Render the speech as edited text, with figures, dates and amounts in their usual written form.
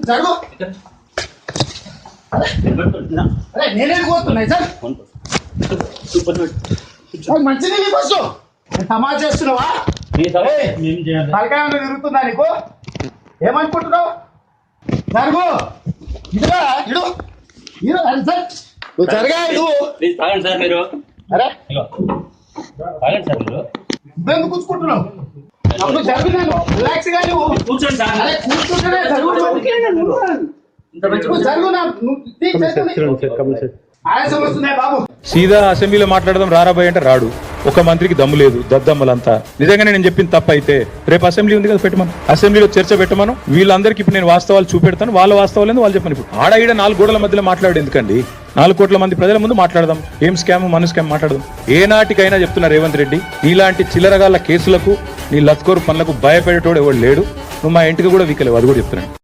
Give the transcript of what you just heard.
జరుగు. అరే నేనే పోతున్నాయి సార్. మంచిది నీ బస్సు సమాజ్ చేస్తున్నావా? తలకాయ తిరుగుతుందా నీకు? ఏమనుకుంటున్నావు? జరుగు. ఇదిగా ఇడు ఇడు సార్ నువ్వు జరగా ఇడు. అరే ఇబ్బంది కూర్చుకుంటున్నావు. అప్పుడు జరుగు. నేను రిలాక్స్ గా నువ్వు కూర్చోండి సార్. అరే కూర్చుంటేనే జరుగు. సీదా అసెంబ్లీలో మాట్లాడదాం రారాబాయ్ అంటే రాడు. ఒక మంత్రికి దమ్ము లేదు, దద్దమ్మలంతా. నిజంగానే నేను చెప్పిన తప్పు అయితే రేపు అసెంబ్లీ ఉంది కదా, పెట్టమను. అసెంబ్లీలో చర్చ పెట్టమను. వీళ్ళందరికీ ఇప్పుడు నేను వాస్తవాలు చూపెడతాను. వాళ్ళ వాస్తవాలు వాళ్ళు చెప్పను. ఇప్పుడు ఆడ ఈడ 4 గోడల మధ్యలో మాట్లాడు ఎందుకండి? 4 కోట్ల మంది ప్రజల ముందు మాట్లాడదాం. ఏం స్కామ్ మను స్కామ్ మాట్లాడదాం. ఏనాటికైనా చెప్తున్నా రేవంత్ రెడ్డి, నీలాంటి చిల్లరగాళ్ళ కేసులకు నీ లత్కోరు పనులకు భయపడేటోడు ఎవడు లేడు. నువ్వు మా ఇంటికి కూడా వీకలేవు, అది కూడా చెప్తున్నాను.